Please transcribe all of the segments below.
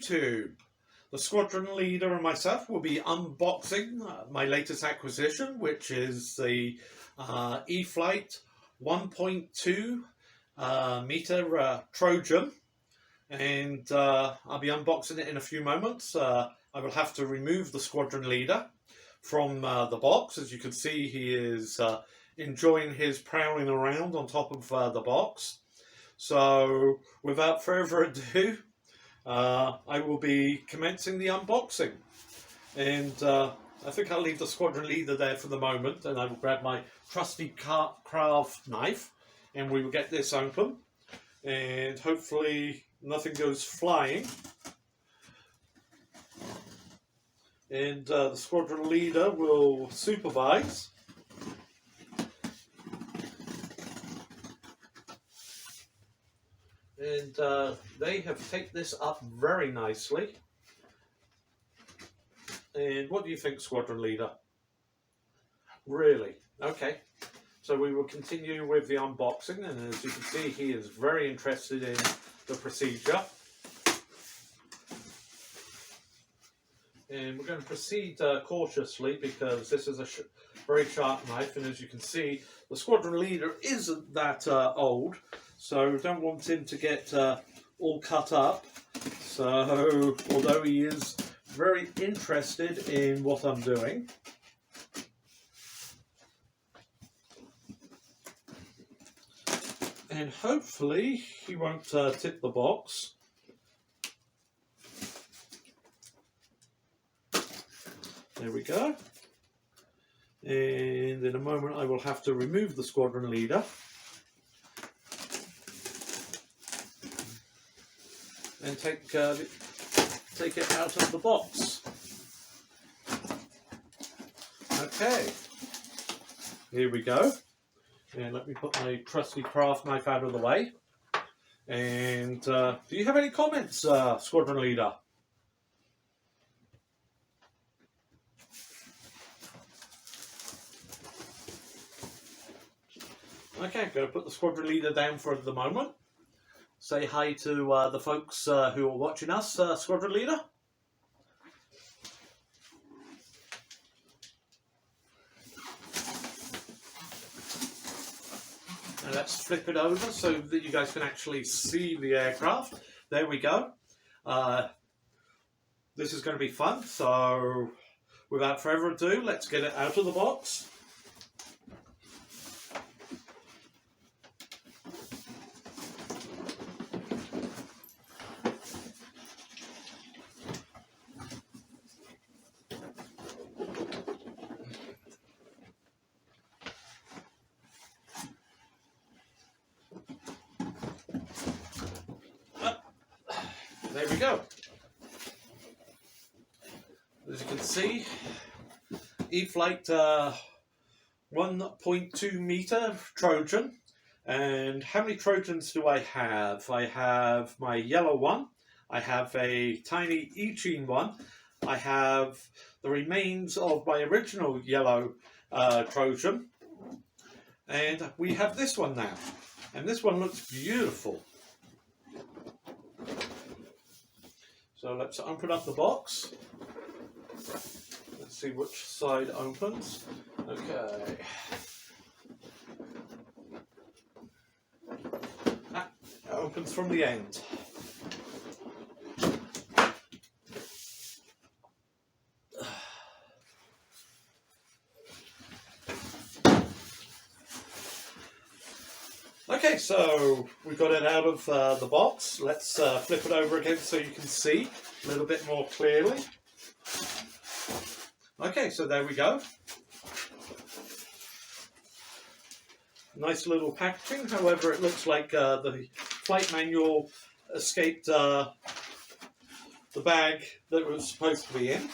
YouTube. The squadron leader and myself will be unboxing my latest acquisition, which is the Eflite 1.2 meter Trojan, and I'll be unboxing it in a few moments. I will have to remove the squadron leader from the box. As you can see, he is enjoying his prowling around on top of the box. So without further ado, I will be commencing the unboxing, and I think I'll leave the squadron leader there for the moment, and I will grab my trusty craft knife and we will get this open, and hopefully nothing goes flying, and the squadron leader will supervise. And they have taped this up very nicely. And what do you think, squadron leader? Really? Okay. So we will continue with the unboxing, and as you can see, he is very interested in the procedure. And we're going to proceed cautiously, because this is a very sharp knife, and as you can see, the squadron leader isn't that old, so don't want him to get all cut up. So although he is very interested in what I'm doing, and hopefully he won't tip the box. There we go. And in a moment I will have to remove the squadron leader and take it out of the box. Okay, here we go. And let me put my trusty craft knife out of the way. And do you have any comments, squadron leader? Okay, I'm going to put the squadron leader down for the moment. Say hi to the folks who are watching us, squadron leader. And let's flip it over so that you guys can actually see the aircraft. There we go. This is going to be fun. So without further ado, let's get it out of the box. There we go. As you can see, Eflite 1.2 meter Trojan. And how many Trojans do I have? I have my yellow one. I have a tiny Inkie one. I have the remains of my original yellow Trojan. And we have this one now. And this one looks beautiful. So let's open up the box. Let's see which side opens. Okay. It opens from the end. Okay, so we've got it out of the box. Let's flip it over again so you can see a little bit more clearly. Okay, so there we go. Nice little packaging. However, it looks like the flight manual escaped the bag that it was supposed to be in.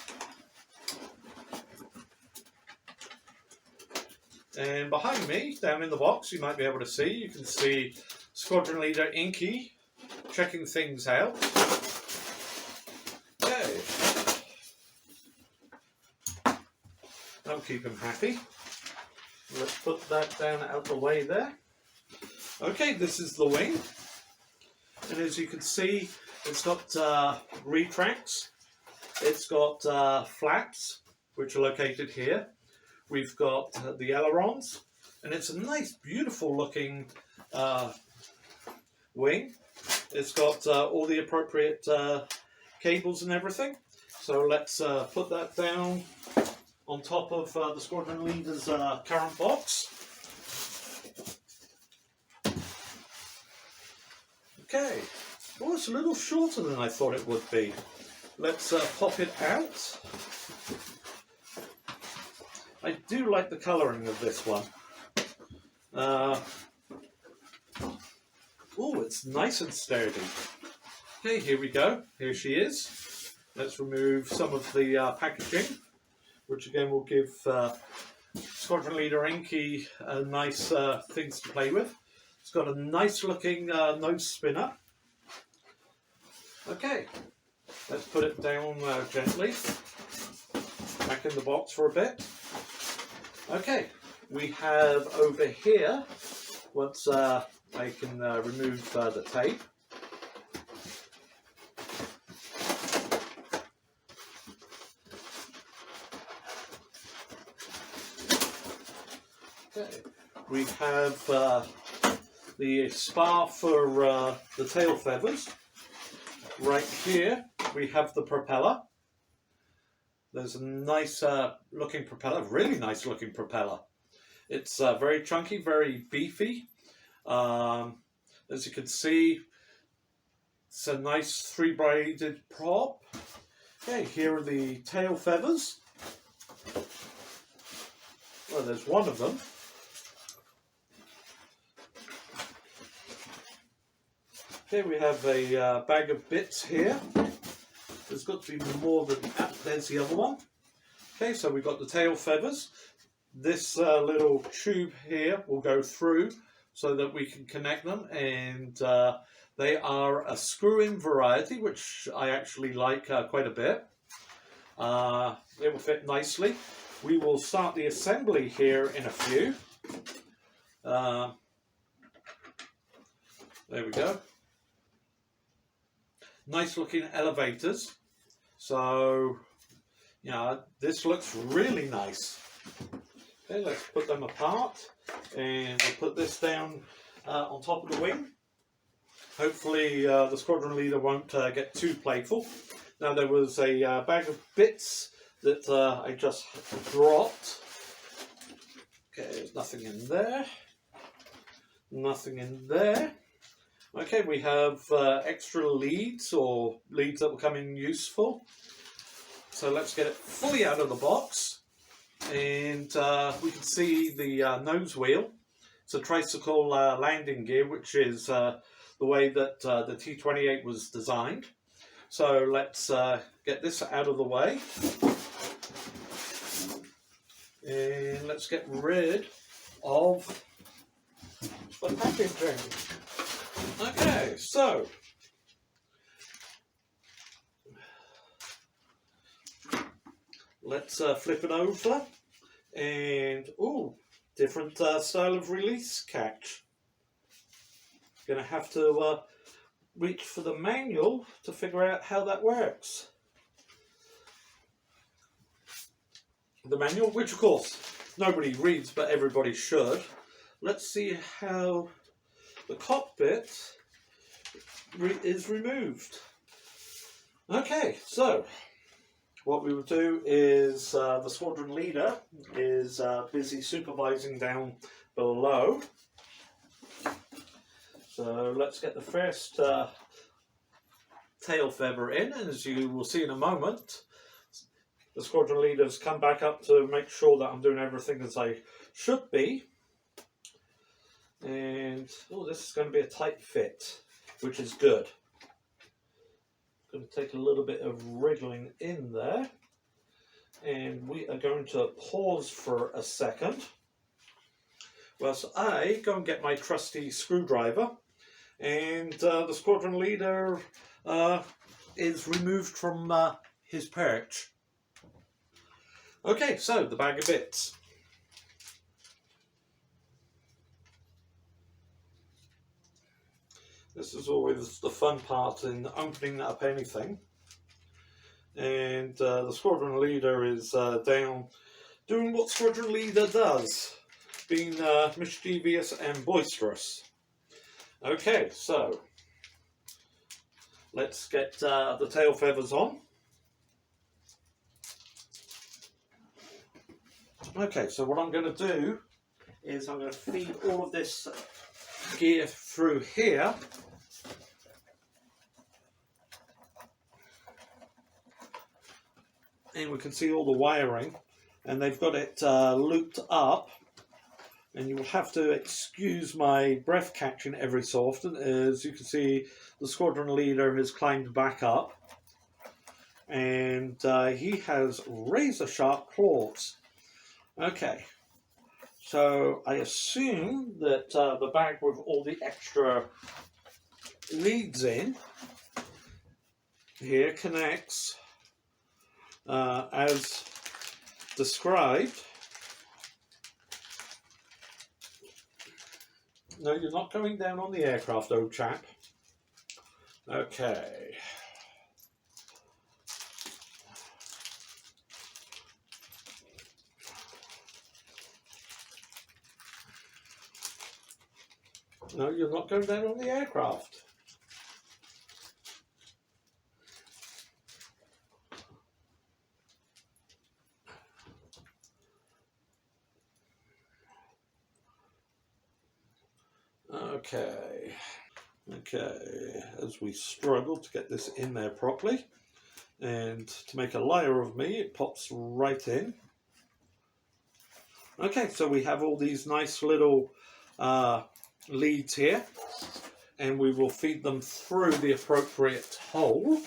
And behind me, down in the box, you might be able to see, you can see Squadron Leader Inkie checking things out. Okay. That'll keep him happy. Let's put that down out the way there. Okay, this is the wing. And as you can see, It's got retracts. It's got flaps, which are located here. We've got the ailerons, and it's a nice, beautiful looking wing. It's got all the appropriate cables and everything. So let's put that down on top of the Squadron Leader's current box. Okay, well, it's a little shorter than I thought it would be. Let's pop it out. I do like the colouring of this one. Oh, it's nice and sturdy. Okay, here we go. Here she is. Let's remove some of the packaging, which again will give Squadron Leader Inkie nice things to play with. It's got a nice looking nose spinner. Okay, let's put it down gently, back in the box for a bit. Okay, we have over here, once I can remove the tape. Okay, we have the spar for the tail feathers. Right here we have the propeller. There's a nice looking propeller, really nice looking propeller. It's very chunky, very beefy. As you can see, it's a nice three-braided prop. Okay, here are the tail feathers. Well, there's one of them. Okay, we have a bag of bits here. There's got to be more than that. There's the other one. Okay, so we've got the tail feathers. This little tube here will go through so that we can connect them, and they are a screw-in variety, which I actually like quite a bit. It will fit nicely. We will start the assembly here in a few. There we go. Nice looking elevators. So, yeah, this looks really nice. Okay, let's put them apart, and we'll put this down on top of the wing. Hopefully the Squadron Leader won't get too playful. Now, there was a bag of bits that I just dropped. Okay, there's nothing in there. Nothing in there. Okay, we have extra leads, or leads that will come in useful. So let's get it fully out of the box. And we can see the nose wheel. It's a tricycle landing gear, which is the way that the T28 was designed. So let's get this out of the way. And let's get rid of the packaging. Okay, so let's flip it over, and ooh, different style of release catch. Gonna have to reach for the manual to figure out how that works. The manual, which of course nobody reads, but everybody should. Let's see how the cockpit is removed. Okay, so what we will do is the Squadron Leader is busy supervising down below. So let's get the first tail feather in, and as you will see in a moment, the Squadron Leader's come back up to make sure that I'm doing everything as I should be. And oh, this is going to be a tight fit, which is good. Going to take a little bit of wriggling in there, and we are going to pause for a second whilst I go and get my trusty screwdriver, and the Squadron Leader is removed from his perch. Okay, so the bag of bits. This is always the fun part in opening up anything. And the squadron leader is down doing what squadron leader does, being mischievous and boisterous. Okay, so let's get the tail feathers on. Okay, so what I'm going to do is I'm going to feed all of this gear through here. And we can see all the wiring, and they've got it looped up. And you will have to excuse my breath catching every so often. As you can see, the squadron leader has climbed back up, and he has razor sharp claws. Okay, so I assume that the bag with all the extra leads in here connects as described. No, you're not going down on the aircraft, old chap. Okay. No, you're not going down on the aircraft. Okay, as we struggle to get this in there properly, and to make a liar of me, it pops right in. Okay, so we have all these nice little leads here, and we will feed them through the appropriate hole,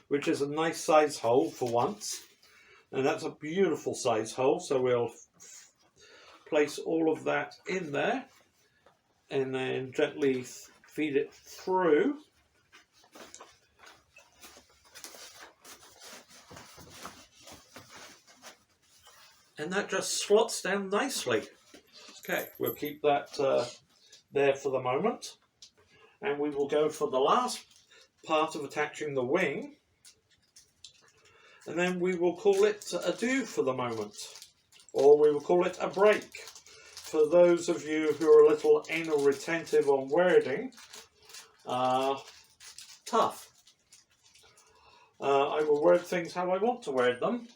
which is a nice size hole for once, and that's a beautiful size hole. So we'll place all of that in there and then gently feed it through. And that just slots down nicely. Okay, we'll keep that there for the moment. And we will go for the last part of attaching the wing. And then we will call it adieu for the moment. Or we will call it a break. For those of you who are a little anal retentive on wording, tough. I will word things how I want to word them.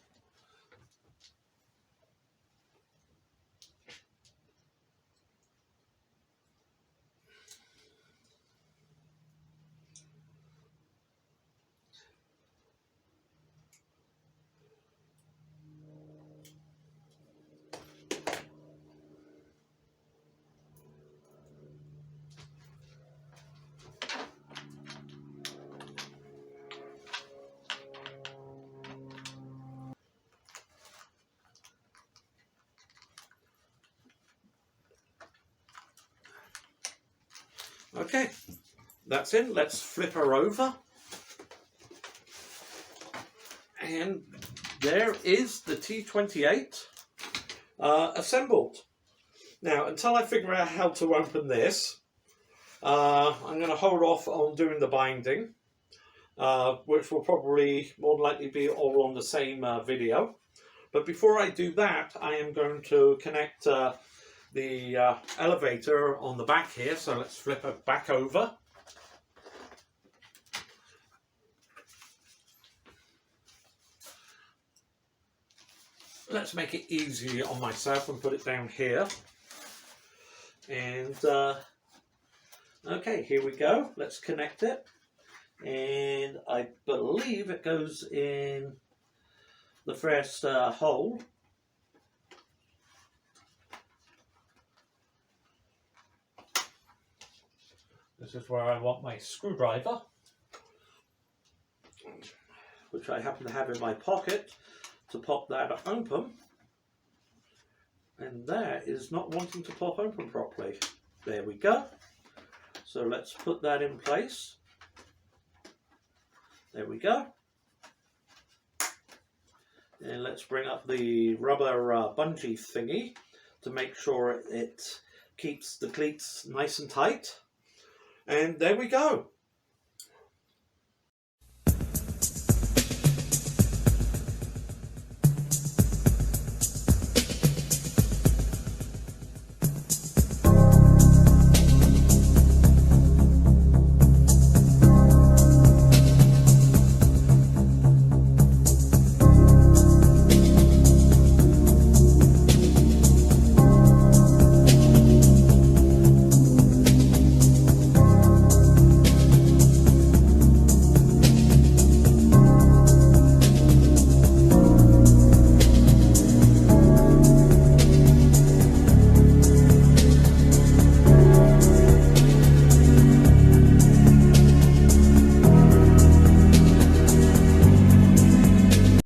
Okay, that's it. Let's flip her over. And there is the T28 assembled. Now, until I figure out how to open this, I'm going to hold off on doing the binding, which will probably more likely be all on the same video. But before I do that, I am going to connect the elevator on the back here. So let's flip it back over. Let's make it easy on myself and put it down here. And okay, here we go. Let's connect it. And I believe it goes in the first hole. This is where I want my screwdriver, which I happen to have in my pocket, to pop that open. And that is not wanting to pop open properly. There we go. So let's put that in place. There we go. And let's bring up the rubber bungee thingy to make sure it keeps the cleats nice and tight. And there we go.